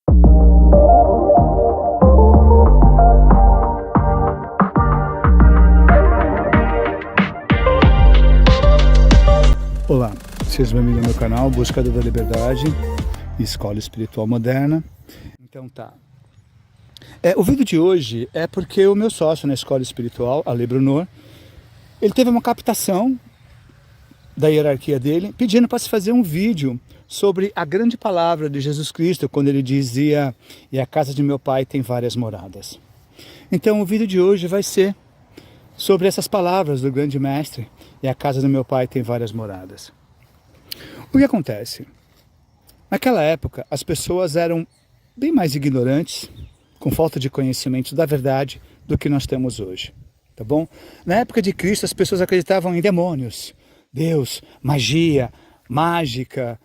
Olá, seja bem-vindo ao meu canal Buscador da Liberdade, Escola Espiritual Moderna. Então tá, o vídeo de hoje é porque o meu sócio na Escola Espiritual, Ale Brunor, ele teve uma captação da hierarquia dele, pedindo para se fazer um vídeo sobre a grande palavra de Jesus Cristo, quando ele dizia: e a casa de meu pai tem várias moradas. Então o vídeo de hoje vai ser sobre essas palavras do grande mestre: e a casa do meu pai tem várias moradas. O que acontece? Naquela época, as pessoas eram bem mais ignorantes, com falta de conhecimento da verdade, do que nós temos hoje, tá bom? Na época de Cristo, as pessoas acreditavam em demônios, Deus, magia, mágica.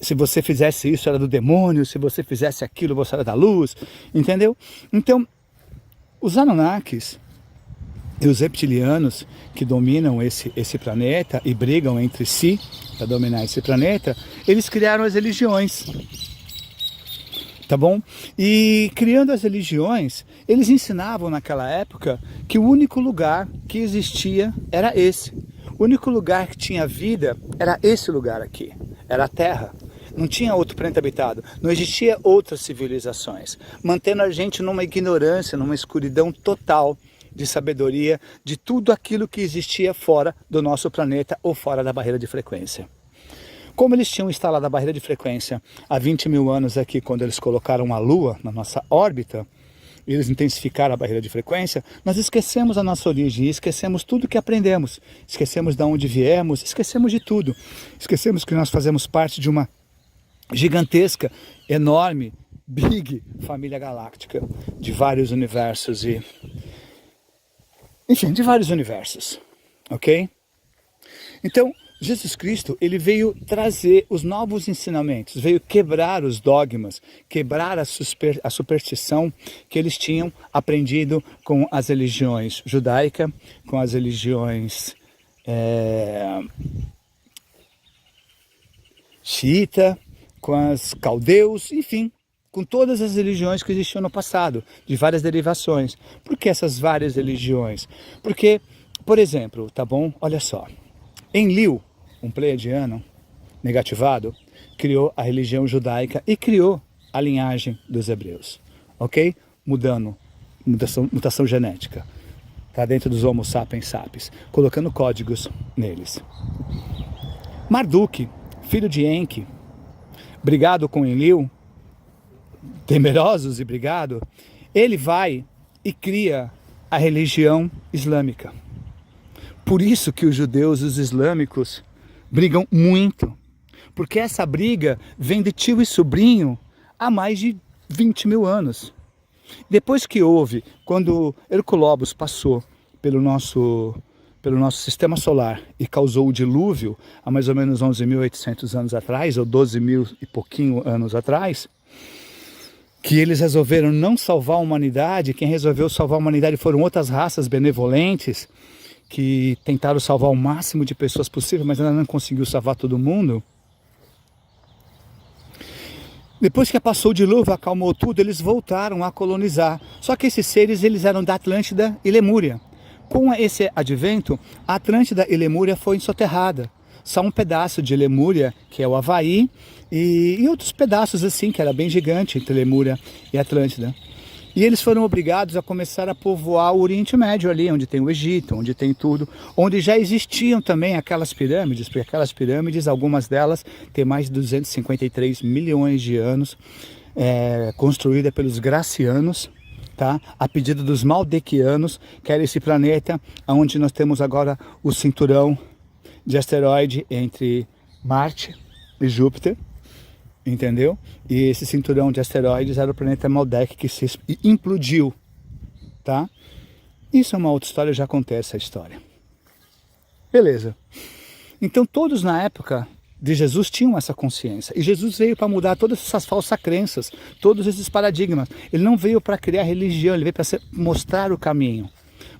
Se você fizesse isso era do demônio, se você fizesse aquilo você era da luz, entendeu? Então, os Anunnakis e os reptilianos que dominam esse planeta e brigam entre si para dominar esse planeta, eles criaram as religiões, tá bom? E criando as religiões, eles ensinavam naquela época que o único lugar que existia era esse. O único lugar que tinha vida era esse lugar aqui, era a Terra. Não tinha outro planeta habitado, não existia outras civilizações, mantendo a gente numa ignorância, numa escuridão total de sabedoria de tudo aquilo que existia fora do nosso planeta ou fora da barreira de frequência. Como eles tinham instalado a barreira de frequência há 20 mil anos aqui, quando eles colocaram a Lua na nossa órbita, e eles intensificaram a barreira de frequência, nós esquecemos a nossa origem, esquecemos tudo que aprendemos, esquecemos de onde viemos, esquecemos de tudo. Esquecemos que nós fazemos parte de uma gigantesca, enorme, big família galáctica, de vários universos enfim, de vários universos, ok? Então, Jesus Cristo, ele veio trazer os novos ensinamentos, veio quebrar os dogmas, quebrar a superstição que eles tinham aprendido com as religiões judaica, com as religiões xiita, com as caldeus, enfim, com todas as religiões que existiam no passado, de várias derivações. Por que essas várias religiões? Porque, por exemplo, tá bom? Olha só, Enlil, um pleiadiano negativado, criou a religião judaica e criou a linhagem dos hebreus, ok? Mutação genética, tá dentro dos Homo sapiens sapiens, colocando códigos neles. Marduk, filho de Enki, brigado com Enlil, temerosos e brigado, ele vai e cria a religião islâmica. Por isso que os judeus e os islâmicos brigam muito, porque essa briga vem de tio e sobrinho há mais de 20 mil anos. Depois que houve, quando Herculobos passou pelo nosso sistema solar e causou o dilúvio há mais ou menos 11.800 anos atrás, ou 12 mil e pouquinho anos atrás, que eles resolveram não salvar a humanidade. Quem resolveu salvar a humanidade foram outras raças benevolentes, que tentaram salvar o máximo de pessoas possível, mas ainda não conseguiu salvar todo mundo. Depois que passou o dilúvio, acalmou tudo, eles voltaram a colonizar. Só que esses seres, eles eram da Atlântida e Lemúria. Com esse advento, a Atlântida e Lemúria foi soterrada. Só um pedaço de Lemúria, que é o Havaí, e outros pedaços assim, que era bem gigante, entre Lemúria e Atlântida. E eles foram obrigados a começar a povoar o Oriente Médio ali, onde tem o Egito, onde tem tudo, onde já existiam também aquelas pirâmides, porque aquelas pirâmides, algumas delas, têm mais de 253 milhões de anos, construída pelos Gracianos, tá? A pedido dos Maldequianos, que era esse planeta onde nós temos agora o cinturão de asteroide entre Marte e Júpiter, entendeu? E esse cinturão de asteroides era o planeta Maldek, que se implodiu, tá? Isso é uma outra história, eu já contei essa história. Beleza. Então todos na época de Jesus tinham essa consciência. E Jesus veio para mudar todas essas falsas crenças, todos esses paradigmas. Ele não veio para criar religião, ele veio para mostrar o caminho,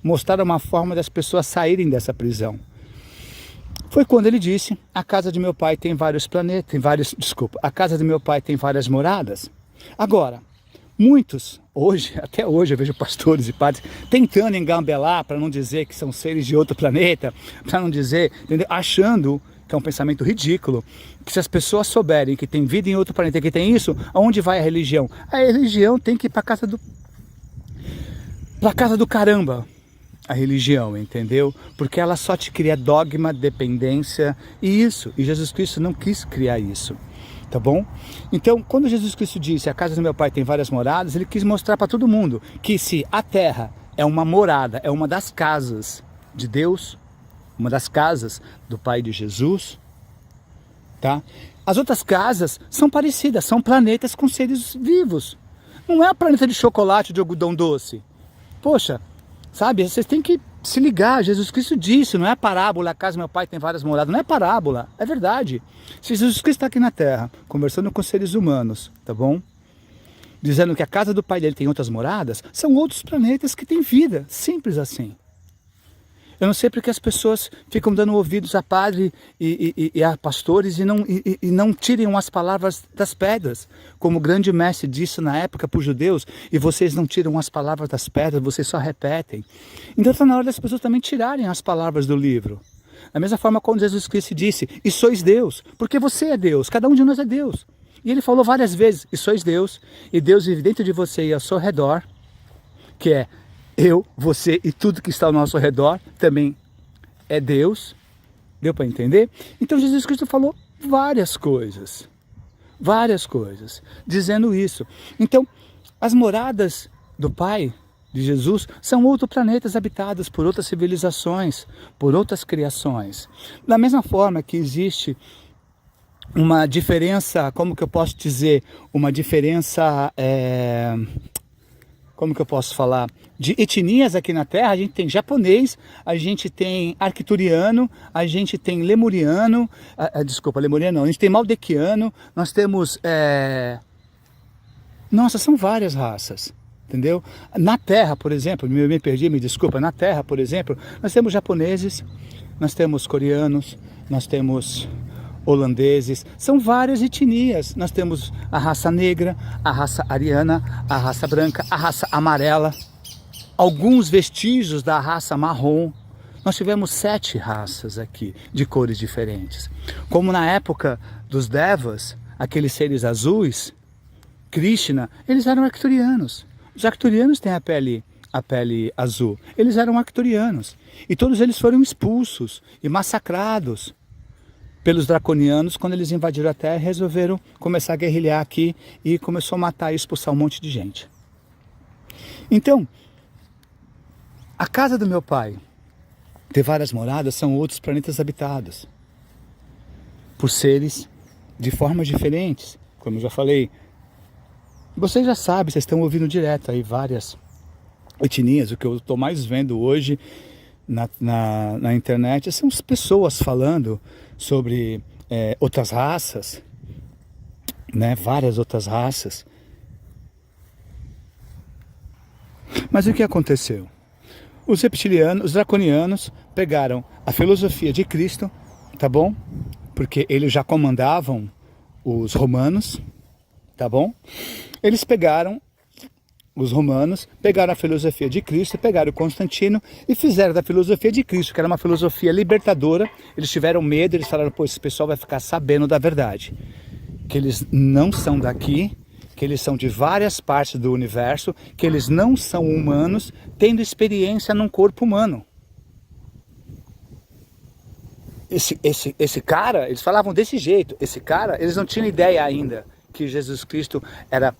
mostrar uma forma das pessoas saírem dessa prisão. Foi quando ele disse: a casa de meu pai tem vários planetas, a casa de meu pai tem várias moradas. Agora, muitos, até hoje eu vejo pastores e padres tentando engambelar, para não dizer que são seres de outro planeta, para não dizer, entendeu? Achando que é um pensamento ridículo, que se as pessoas souberem que tem vida em outro planeta, que tem isso, aonde vai a religião? A religião tem que ir para casa do caramba, a religião, entendeu? Porque ela só te cria dogma, dependência e isso. E Jesus Cristo não quis criar isso, tá bom? Então, quando Jesus Cristo disse, a casa do meu pai tem várias moradas, ele quis mostrar para todo mundo que se a terra é uma morada, é uma das casas de Deus, uma das casas do Pai de Jesus, tá? As outras casas são parecidas, são planetas com seres vivos. Não é um planeta de chocolate, de algodão doce. Poxa, sabe, vocês têm que se ligar. Jesus Cristo disse, não é parábola, a casa do meu pai tem várias moradas, não é parábola, é verdade. Se Jesus Cristo está aqui na Terra, conversando com seres humanos, tá bom? Dizendo que a casa do pai dele tem outras moradas, são outros planetas que têm vida, simples assim. Eu não sei porque as pessoas ficam dando ouvidos a padre e a pastores e não tirem as palavras das pedras. Como o grande mestre disse na época para os judeus, e vocês não tiram as palavras das pedras, vocês só repetem. Então está na hora das pessoas também tirarem as palavras do livro. Da mesma forma como Jesus Cristo disse, e sois Deus, porque você é Deus, cada um de nós é Deus. E ele falou várias vezes, e sois Deus, e Deus vive dentro de você e ao seu redor, que é eu, você e tudo que está ao nosso redor também é Deus. Deu para entender? Então Jesus Cristo falou várias coisas, dizendo isso. Então, as moradas do Pai de Jesus são outros planetas habitados por outras civilizações, por outras criações. Da mesma forma que existe uma diferença, como que eu posso dizer, uma diferença... como que eu posso falar, de etnias aqui na Terra, a gente tem japonês, a gente tem arcturiano, a gente tem lemuriano, lemuriano não, a gente tem maldequiano, nós temos, nossa, são várias raças, entendeu? Na Terra, por exemplo, me perdi, me desculpa, na Terra, por exemplo, nós temos japoneses, nós temos coreanos, nós temos holandeses, são várias etnias. Nós temos a raça negra, a raça ariana, a raça branca, a raça amarela, alguns vestígios da raça marrom. Nós tivemos 7 raças aqui, de cores diferentes. Como na época dos Devas, aqueles seres azuis, Krishna, eles eram arcturianos. Os arcturianos têm a pele azul. Eles eram arcturianos. E todos eles foram expulsos e massacrados pelos draconianos, quando eles invadiram a Terra, resolveram começar a guerrilhar aqui e começou a matar e expulsar um monte de gente. Então, a casa do meu pai ter várias moradas são outros planetas habitados por seres de formas diferentes, como eu já falei. Vocês já sabem, vocês estão ouvindo direto aí várias etnias. O que eu estou mais vendo hoje na internet são as pessoas falando sobre outras raças, né? Várias outras raças. Mas o que aconteceu? Os reptilianos, os draconianos pegaram a filosofia de Cristo, tá bom? Porque eles já comandavam os romanos, tá bom? Eles pegaram os romanos, pegaram a filosofia de Cristo, pegaram Constantino e fizeram da filosofia de Cristo, que era uma filosofia libertadora. Eles tiveram medo, eles falaram, pô, esse pessoal vai ficar sabendo da verdade. Que eles não são daqui, que eles são de várias partes do universo, que eles não são humanos, tendo experiência num corpo humano. Esse cara, eles falavam desse jeito, esse cara, eles não tinham ideia ainda que Jesus Cristo era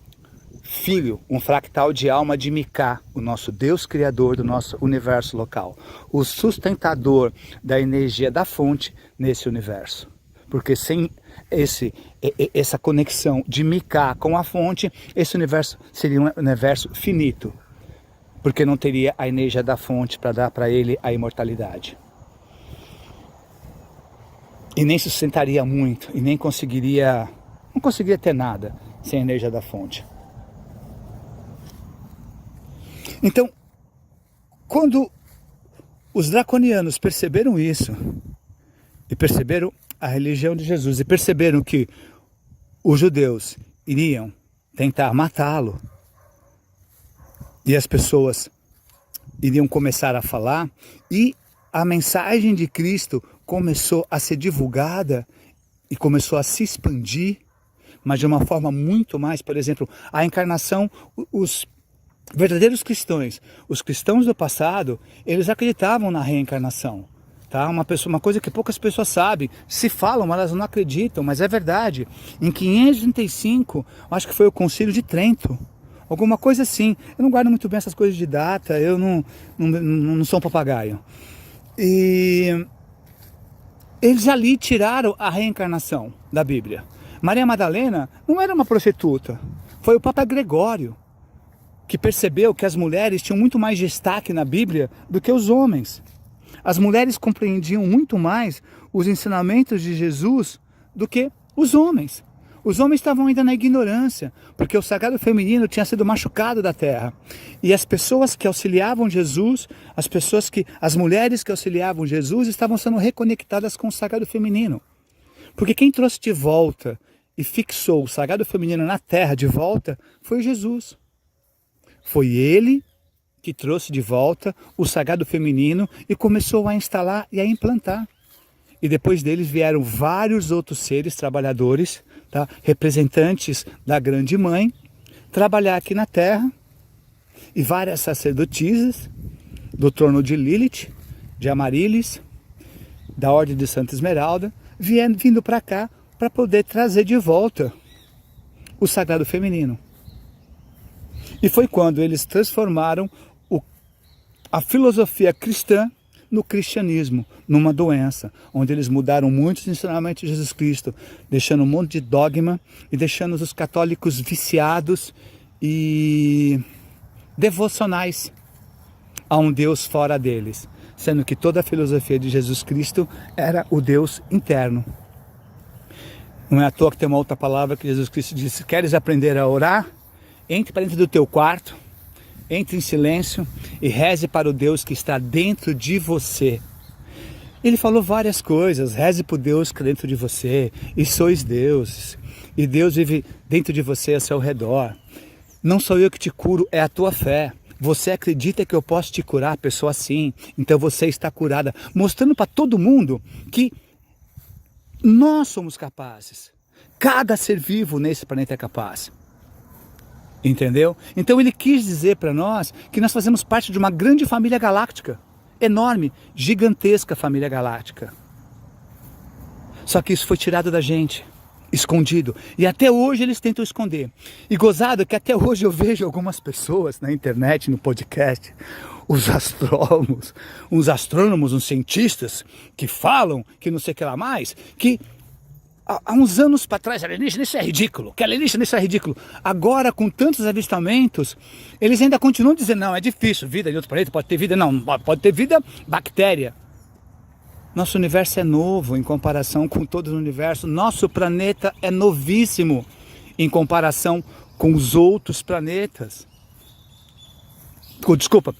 filho, um fractal de alma de Micá, o nosso Deus criador do nosso universo local, o sustentador da energia da fonte nesse universo. Porque sem essa conexão de Micá com a fonte, esse universo seria um universo finito, porque não teria a energia da fonte para dar para ele a imortalidade. E nem sustentaria muito, e nem não conseguiria ter nada sem a energia da fonte. Então, quando os draconianos perceberam isso, e perceberam a religião de Jesus, e perceberam que os judeus iriam tentar matá-lo. E as pessoas iriam começar a falar e a mensagem de Cristo começou a ser divulgada e começou a se expandir, mas de uma forma muito mais, por exemplo, a encarnação, os verdadeiros cristãos, os cristãos do passado, eles acreditavam na reencarnação. Tá? Uma coisa que poucas pessoas sabem, se falam, mas elas não acreditam, mas é verdade. Em 535, acho que foi o Concílio de Trento, alguma coisa assim. Eu não guardo muito bem essas coisas de data, eu não sou um papagaio. E eles ali tiraram a reencarnação da Bíblia. Maria Madalena não era uma prostituta, foi o Papa Gregório que percebeu que as mulheres tinham muito mais destaque na Bíblia do que os homens. As mulheres compreendiam muito mais os ensinamentos de Jesus do que os homens. Os homens estavam ainda na ignorância, porque o sagrado feminino tinha sido machucado da terra. E as pessoas que auxiliavam Jesus, as mulheres que auxiliavam Jesus estavam sendo reconectadas com o sagrado feminino. Porque quem trouxe de volta e fixou o sagrado feminino na terra de volta foi Jesus. Foi ele que trouxe de volta o sagrado feminino e começou a instalar e a implantar. E depois deles vieram vários outros seres trabalhadores, tá? Representantes da grande mãe, trabalhar aqui na terra, e várias sacerdotisas do trono de Lilith, de Amaryllis, da Ordem de Santa Esmeralda, vindo para cá para poder trazer de volta o sagrado feminino. E foi quando eles transformaram a filosofia cristã no cristianismo, numa doença, onde eles mudaram muitos ensinamentos de Jesus Cristo, deixando um monte de dogma e deixando os católicos viciados e devocionais a um Deus fora deles, sendo que toda a filosofia de Jesus Cristo era o Deus interno. Não é à toa que tem uma outra palavra que Jesus Cristo disse: queres aprender a orar? Entre para dentro do teu quarto, entre em silêncio e reze para o Deus que está dentro de você. Ele falou várias coisas: reze para o Deus que está dentro de você, e sois deuses, e Deus vive dentro de você, ao seu redor. Não sou eu que te curo, é a tua fé. Você acredita que eu posso te curar, pessoa assim, então você está curada. Mostrando para todo mundo que nós somos capazes. Cada ser vivo nesse planeta é capaz. Entendeu? Então ele quis dizer para nós que nós fazemos parte de uma grande família galáctica. Enorme, gigantesca família galáctica. Só que isso foi tirado da gente, escondido. E até hoje eles tentam esconder. E gozado que até hoje eu vejo algumas pessoas na internet, no podcast, os astrônomos, uns cientistas, que falam que não sei o que lá mais, que há uns anos para trás, alienígena, isso é ridículo, que alienígena, isso é ridículo. Agora, com tantos avistamentos, eles ainda continuam dizendo: não, é difícil, vida em outro planeta, pode ter vida, não, pode ter vida, bactéria. Nosso universo é novo em comparação com todo o universo, nosso planeta é novíssimo em comparação com os outros planetas. Desculpa,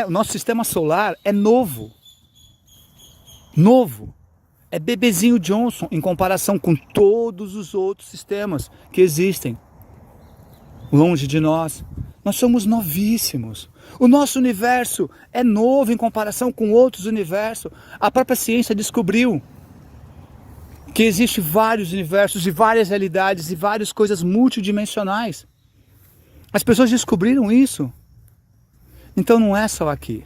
o nosso sistema solar é novo. Novo. É bebezinho Johnson em comparação com todos os outros sistemas que existem. Longe de nós, nós somos novíssimos. O nosso universo é novo em comparação com outros universos. A própria ciência descobriu que existem vários universos e várias realidades e várias coisas multidimensionais. As pessoas descobriram isso. Então não é só aqui.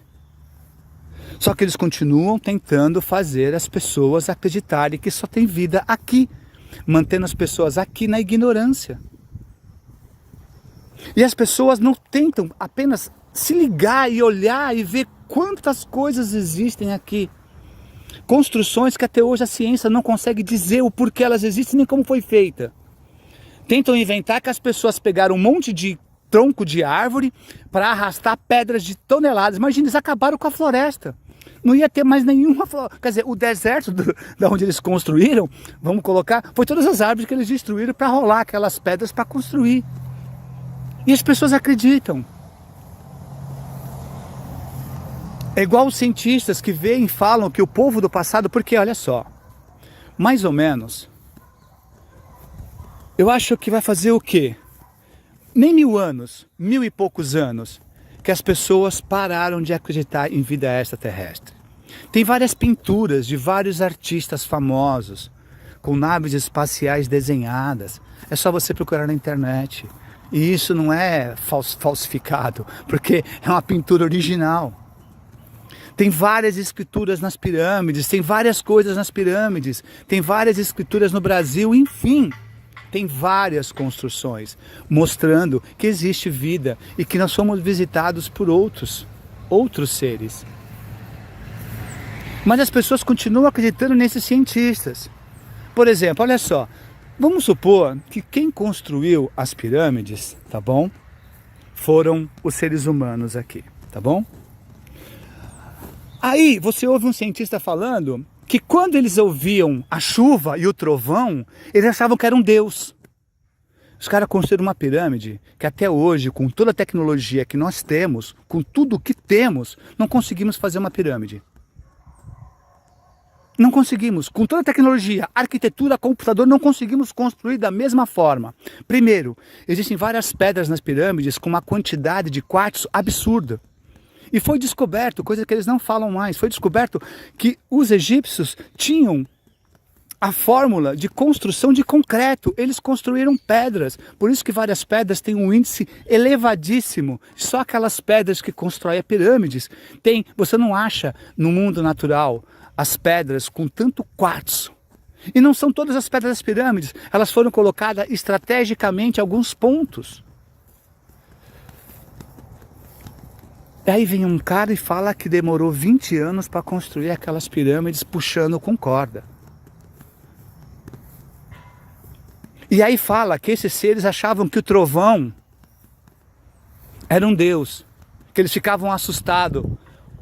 Só que eles continuam tentando fazer as pessoas acreditarem que só tem vida aqui, mantendo as pessoas aqui na ignorância. E as pessoas não tentam apenas se ligar e olhar e ver quantas coisas existem aqui. Construções que até hoje a ciência não consegue dizer o porquê elas existem nem como foi feita. Tentam inventar que as pessoas pegaram um monte de tronco de árvore para arrastar pedras de toneladas. Imagina, eles acabaram com a floresta. Não ia ter mais nenhuma floresta. Quer dizer, o deserto da onde eles construíram, vamos colocar, foi todas as árvores que eles destruíram para rolar aquelas pedras para construir. E as pessoas acreditam. É igual os cientistas que veem e falam que o povo do passado, porque olha só, mais ou menos, eu acho que vai fazer o quê? nem 1000 anos, 1000 e poucos anos, que as pessoas pararam de acreditar em vida extraterrestre. Tem várias pinturas de vários artistas famosos, com naves espaciais desenhadas. É só você procurar na internet. E isso não é falsificado, porque é uma pintura original. Tem várias escrituras nas pirâmides, tem várias coisas nas pirâmides, tem várias escrituras no Brasil, enfim. Tem várias construções mostrando que existe vida e que nós somos visitados por outros seres. Mas as pessoas continuam acreditando nesses cientistas. Por exemplo, olha só, vamos supor que quem construiu as pirâmides, tá bom? Foram os seres humanos aqui, tá bom? Aí você ouve um cientista falando que quando eles ouviam a chuva e o trovão, eles achavam que era um deus. Os caras construíram uma pirâmide que até hoje, com toda a tecnologia que nós temos, com tudo que temos, não conseguimos fazer uma pirâmide. Não conseguimos, com toda a tecnologia, arquitetura, computador, não conseguimos construir da mesma forma. Primeiro, existem várias pedras nas pirâmides com uma quantidade de quartzo absurda. E foi descoberto, coisa que eles não falam mais, foi descoberto que os egípcios tinham a fórmula de construção de concreto. Eles construíram pedras, por isso que várias pedras têm um índice elevadíssimo. Só aquelas pedras que constroem pirâmides tem, você não acha no mundo natural as pedras com tanto quartzo. E não são todas as pedras das pirâmides, elas foram colocadas estrategicamente em alguns pontos. E aí vem um cara e fala que demorou 20 anos para construir aquelas pirâmides puxando com corda. E aí fala que esses seres achavam que o trovão era um deus, que eles ficavam assustados.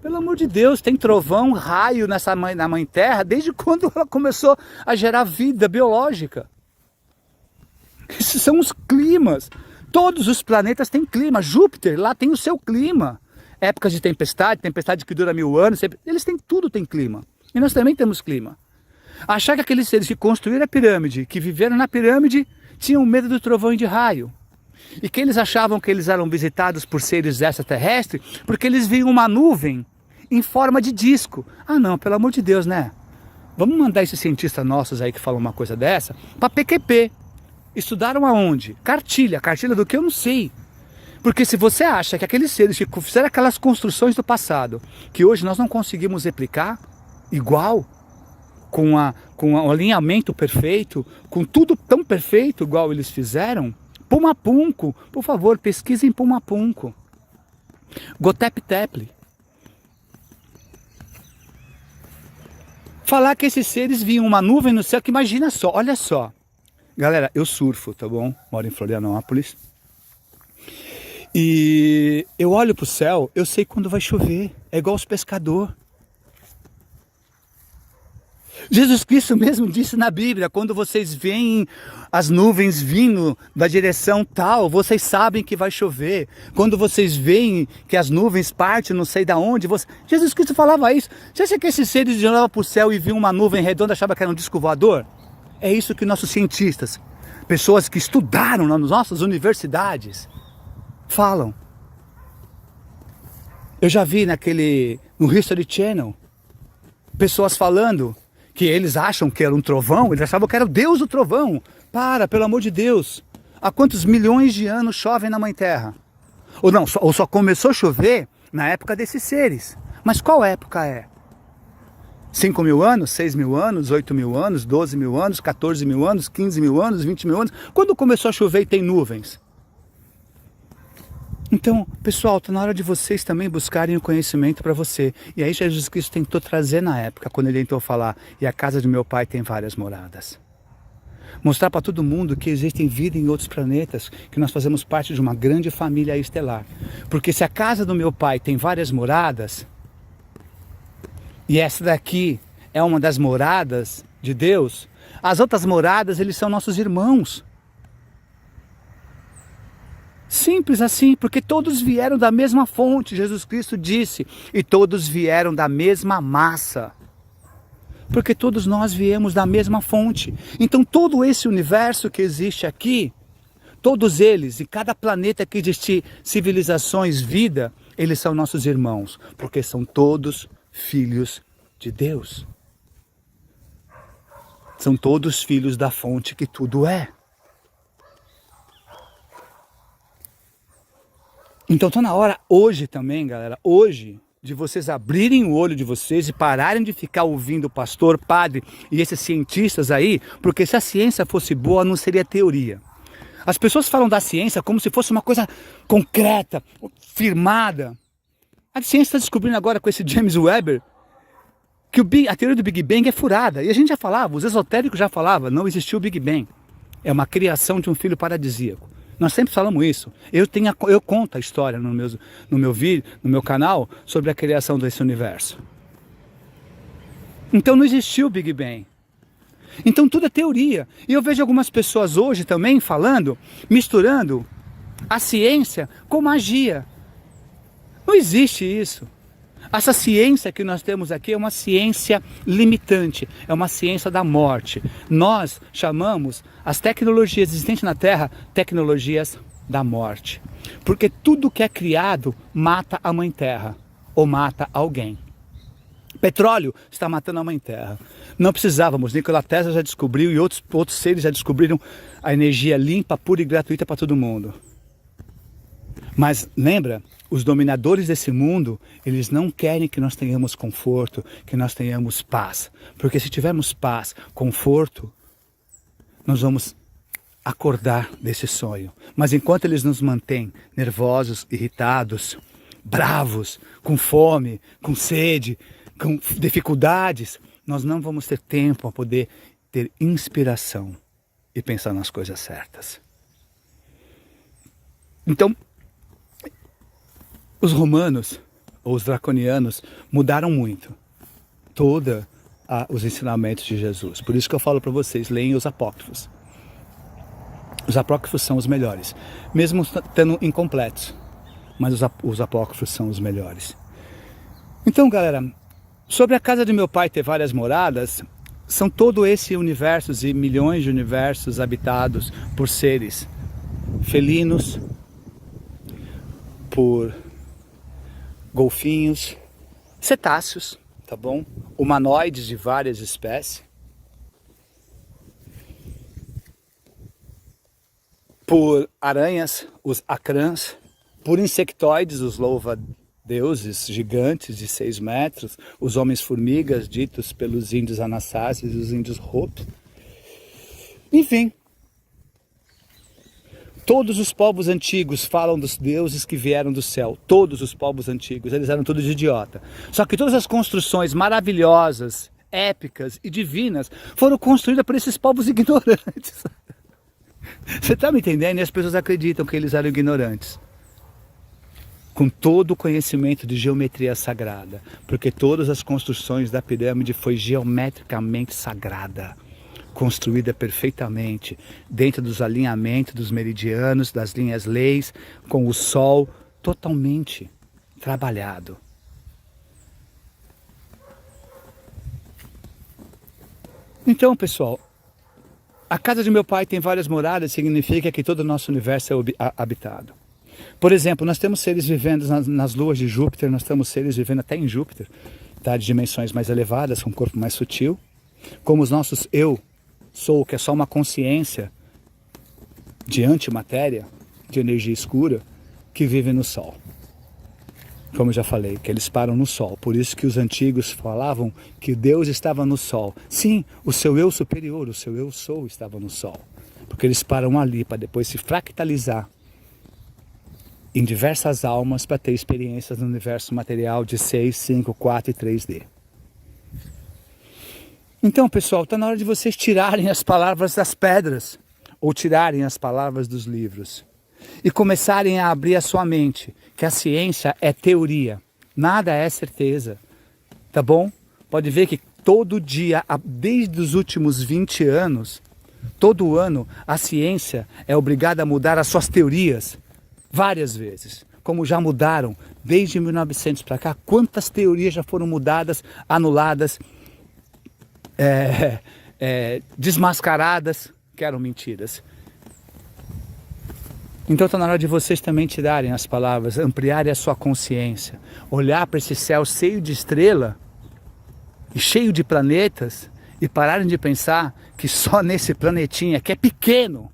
Pelo amor de Deus, tem trovão, raio na Mãe Terra desde quando ela começou a gerar vida biológica. Esses são os climas. Todos os planetas têm clima. Júpiter lá tem o seu clima. Épocas de tempestade que dura 1000 anos, eles têm tudo, tem clima. E nós também temos clima. Achar que aqueles seres que construíram a pirâmide, que viveram na pirâmide, tinham medo do trovão e de raio. E que eles achavam que eles eram visitados por seres extraterrestres, porque eles viam uma nuvem em forma de disco. Ah não, pelo amor de Deus, né? Vamos mandar esses cientistas nossos aí que falam uma coisa dessa para PQP. Estudaram aonde? Cartilha do que eu não sei. Porque se você acha que aqueles seres que fizeram aquelas construções do passado, que hoje nós não conseguimos replicar, igual, com o alinhamento perfeito, com tudo tão perfeito igual eles fizeram, Pumapunku, por favor, pesquisem Pumapunku. Gotep Tepe. Falar que esses seres viam uma nuvem no céu, que imagina só, olha só. Galera, eu surfo, tá bom? Moro em Florianópolis. E eu olho pro céu, eu sei quando vai chover. É igual os pescadores. Jesus Cristo mesmo disse na Bíblia, quando vocês veem as nuvens vindo da direção tal, vocês sabem que vai chover. Quando vocês veem que as nuvens partem não sei de onde, Jesus Cristo falava isso. Você acha que esses seres olhavam para o céu e viam uma nuvem redonda e achavam que era um disco voador? É isso que nossos cientistas, pessoas que estudaram nas nossas universidades, falam. Eu já vi no History Channel, pessoas falando que eles acham que era um trovão, eles achavam que era o Deus do trovão. Pelo amor de Deus. Há quantos milhões de anos chovem na Mãe Terra? Ou só começou a chover na época desses seres. Mas qual época é? 5.000 anos, 6.000 anos, 8.000 anos, 12.000 anos, 14.000 anos, 15.000 anos, 20.000 anos? Quando começou a chover e tem nuvens? Então, pessoal, está na hora de vocês também buscarem o conhecimento para você. E aí Jesus Cristo tentou trazer na época, quando ele tentou falar, e a casa do meu pai tem várias moradas. Mostrar para todo mundo que existe vida em outros planetas, que nós fazemos parte de uma grande família estelar. Porque se a casa do meu pai tem várias moradas, e essa daqui é uma das moradas de Deus, as outras moradas, eles são nossos irmãos. Simples assim, porque todos vieram da mesma fonte, Jesus Cristo disse, e todos vieram da mesma massa. Porque todos nós viemos da mesma fonte. Então todo esse universo que existe aqui, Todos eles, e cada planeta que existe civilizações, vida, eles são nossos irmãos, porque são todos filhos de Deus. São todos filhos da fonte que tudo é. Então está na hora hoje também, galera, hoje, de vocês abrirem o olho de vocês e pararem de ficar ouvindo o pastor, padre e esses cientistas aí, porque se a ciência fosse boa, não seria teoria. As pessoas falam da ciência como se fosse uma coisa concreta, firmada. A ciência está descobrindo agora com esse James Webb que a teoria do Big Bang é furada. E a gente já falava, os esotéricos já falavam, não existiu o Big Bang. É uma criação de um filho paradisíaco. Nós sempre falamos isso. Eu conto a história no meu vídeo, no meu canal, sobre a criação desse universo. Então não existiu o Big Bang. Então tudo é teoria. E eu vejo algumas pessoas hoje também falando, misturando a ciência com magia. Não existe isso. Essa ciência que nós temos aqui é uma ciência limitante, é uma ciência da morte. Nós chamamos as tecnologias existentes na Terra tecnologias da morte. Porque tudo que é criado mata a Mãe Terra ou mata alguém. Petróleo está matando a Mãe Terra. Não precisávamos, Nikola Tesla já descobriu e outros seres já descobriram a energia limpa, pura e gratuita para todo mundo. Mas lembra, os dominadores desse mundo, eles não querem que nós tenhamos conforto, que nós tenhamos paz. Porque se tivermos paz, conforto, nós vamos acordar desse sonho. Mas enquanto eles nos mantêm nervosos, irritados, bravos, com fome, com sede, com dificuldades, nós não vamos ter tempo a poder ter inspiração e pensar nas coisas certas. Então, os romanos, ou os draconianos, mudaram muito todos os ensinamentos de Jesus. Por isso que eu falo para vocês, leem os apócrifos. Os apócrifos são os melhores, mesmo estando incompletos, mas os apócrifos são os melhores. Então, galera, sobre a casa de meu pai ter várias moradas, são todo esse universo e milhões de universos habitados por seres felinos, por golfinhos, cetáceos, tá bom? Humanoides de várias espécies, por aranhas, os acrãs, por insectoides, os louva-deuses gigantes de 6 metros, os homens-formigas ditos pelos índios Anasazi e os índios Hopi. Enfim, todos os povos antigos falam dos deuses que vieram do céu. Todos os povos antigos, eles eram todos de idiota. Só que todas as construções maravilhosas, épicas e divinas foram construídas por esses povos ignorantes. Você está me entendendo? E as pessoas acreditam que eles eram ignorantes. Com todo o conhecimento de geometria sagrada. Porque todas as construções da pirâmide foi geometricamente sagrada. Construída perfeitamente, dentro dos alinhamentos dos meridianos, das linhas leis, com o sol totalmente trabalhado. Então, pessoal, a casa de meu pai tem várias moradas, significa que todo o nosso universo é habitado. Por exemplo, nós temos seres vivendo nas luas de Júpiter, nós temos seres vivendo até em Júpiter, tá, de dimensões mais elevadas, com um corpo mais sutil, como os nossos sou, que é só uma consciência de antimatéria, de energia escura, que vive no Sol. Como eu já falei, que eles param no Sol. Por isso que os antigos falavam que Deus estava no Sol. Sim, o seu eu superior, o seu eu sou estava no Sol. Porque eles param ali para depois se fractalizar em diversas almas para ter experiências no universo material de 6, 5, 4 e 3D. Então, pessoal, está na hora de vocês tirarem as palavras das pedras, ou tirarem as palavras dos livros, e começarem a abrir a sua mente, que a ciência é teoria, nada é certeza, tá bom? Pode ver que todo dia, desde os últimos 20 anos, todo ano, a ciência é obrigada a mudar as suas teorias, várias vezes, como já mudaram desde 1900 para cá, quantas teorias já foram mudadas, anuladas, desmascaradas, que eram mentiras. Então está na hora de vocês também tirarem as palavras, ampliarem a sua consciência, olhar para esse céu cheio de estrela e cheio de planetas e pararem de pensar que só nesse planetinha, que é pequeno,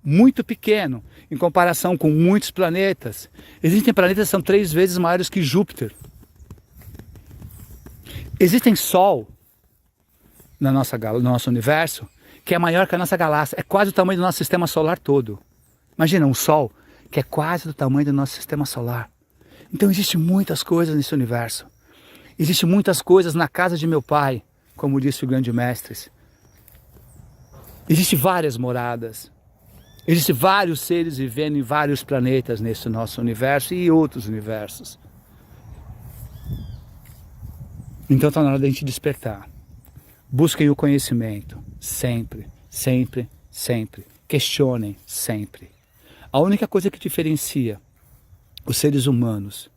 muito pequeno, em comparação com muitos planetas. Existem planetas que são 3 vezes maiores que Júpiter. Existem Sol no nosso universo que é maior que a nossa galáxia, é quase o tamanho do nosso sistema solar todo. Imagina um Sol que é quase do tamanho do nosso sistema solar. Então existem muitas coisas nesse universo. Existem muitas coisas na casa de meu pai, como disse o grande mestre. Existem várias moradas. Existem vários seres vivendo em vários planetas nesse nosso universo e outros universos. Então está na hora da gente despertar. Busquem o conhecimento, sempre, sempre, sempre. Questionem, sempre. A única coisa que diferencia os seres humanos,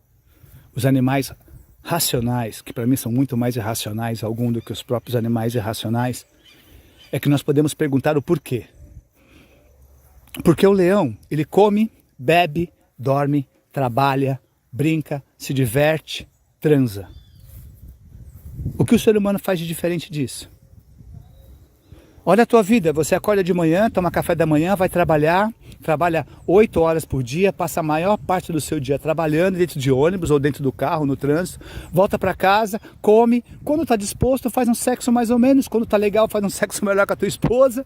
os animais racionais, que para mim são muito mais irracionais alguns do que os próprios animais irracionais, é que nós podemos perguntar o porquê. Porque o leão, ele come, bebe, dorme, trabalha, brinca, se diverte, transa. O que o ser humano faz de diferente disso? Olha a tua vida, você acorda de manhã, toma café da manhã, vai trabalhar, trabalha 8 horas por dia, passa a maior parte do seu dia trabalhando dentro de ônibus ou dentro do carro, no trânsito, volta para casa, come, quando está disposto faz um sexo mais ou menos, quando está legal faz um sexo melhor com a tua esposa,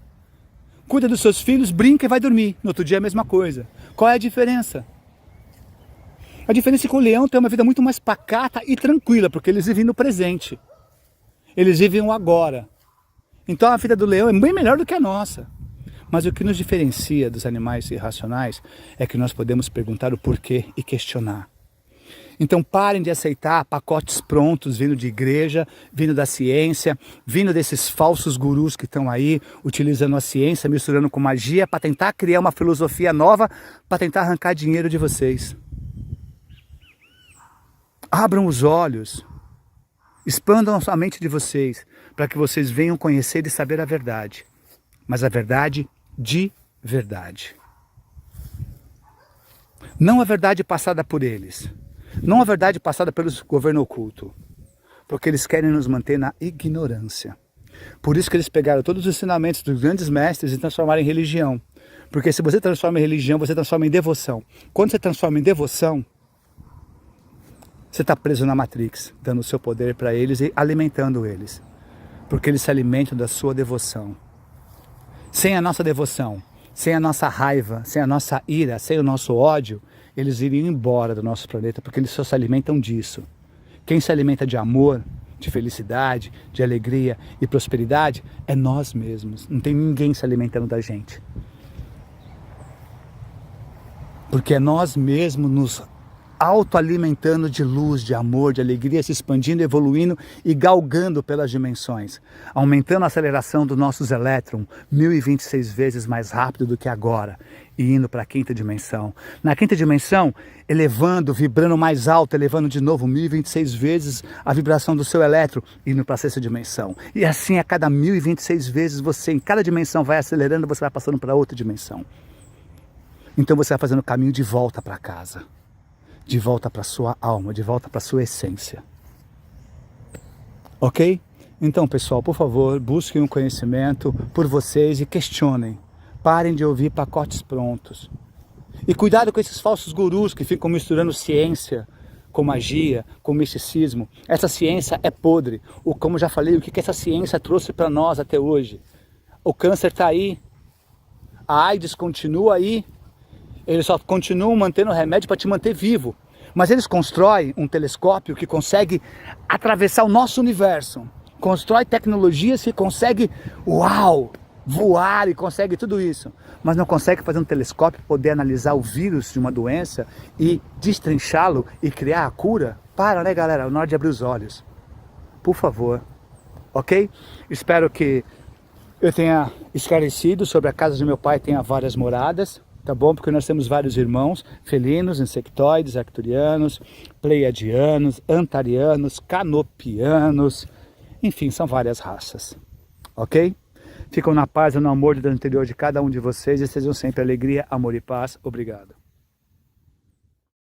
cuida dos seus filhos, brinca e vai dormir, no outro dia a mesma coisa. Qual é a diferença? A diferença é que o leão tem uma vida muito mais pacata e tranquila, porque eles vivem no presente, eles vivem o agora. Então a vida do leão é bem melhor do que a nossa. Mas o que nos diferencia dos animais irracionais é que nós podemos perguntar o porquê e questionar. Então parem de aceitar pacotes prontos vindo de igreja, vindo da ciência, vindo desses falsos gurus que estão aí utilizando a ciência, misturando com magia para tentar criar uma filosofia nova, para tentar arrancar dinheiro de vocês. Abram os olhos, expandam a mente de vocês, para que vocês venham conhecer e saber a verdade. Mas a verdade de verdade. Não a verdade passada por eles. Não a verdade passada pelo governo oculto. Porque eles querem nos manter na ignorância. Por isso que eles pegaram todos os ensinamentos dos grandes mestres e transformaram em religião. Porque se você transforma em religião, você transforma em devoção. Quando você transforma em devoção, você está preso na Matrix, dando o seu poder para eles e alimentando eles. Porque eles se alimentam da sua devoção. Sem a nossa devoção, sem a nossa raiva, sem a nossa ira, sem o nosso ódio, eles iriam embora do nosso planeta, porque eles só se alimentam disso. Quem se alimenta de amor, de felicidade, de alegria e prosperidade é nós mesmos. Não tem ninguém se alimentando da gente. Porque é nós mesmos nos autoalimentando de luz, de amor, de alegria, se expandindo, evoluindo e galgando pelas dimensões, aumentando a aceleração dos nossos elétrons 1026 vezes mais rápido do que agora, e indo para a 5ª dimensão. Na 5ª dimensão, elevando, vibrando mais alto, elevando de novo 1026 vezes a vibração do seu elétron, indo para a 6ª dimensão. E assim, a cada 1026 vezes, você em cada dimensão vai acelerando, você vai passando para outra dimensão. Então você vai fazendo o caminho de volta para casa. De volta para a sua alma, de volta para a sua essência. Ok? Então, pessoal, por favor, busquem um conhecimento por vocês e questionem. Parem de ouvir pacotes prontos. E cuidado com esses falsos gurus que ficam misturando ciência com magia, com misticismo. Essa ciência é podre. Como já falei, o que essa ciência trouxe para nós até hoje? O câncer está aí. A AIDS continua aí. Eles só continuam mantendo o remédio para te manter vivo. Mas eles constroem um telescópio que consegue atravessar o nosso universo. Constrói tecnologias que consegue, voar e consegue tudo isso. Mas não consegue fazer um telescópio para poder analisar o vírus de uma doença e destrinchá-lo e criar a cura. Para, né, galera? Na hora de abrir os olhos. Por favor. Ok? Espero que eu tenha esclarecido sobre a casa de meu pai, tenha várias moradas. Tá bom? Porque nós temos vários irmãos, felinos, insectoides, arcturianos, pleiadianos, antarianos, canopianos, enfim, são várias raças, ok? ficam na paz e no amor de Deus interior de cada um de vocês e sejam sempre alegria, amor e paz. Obrigado.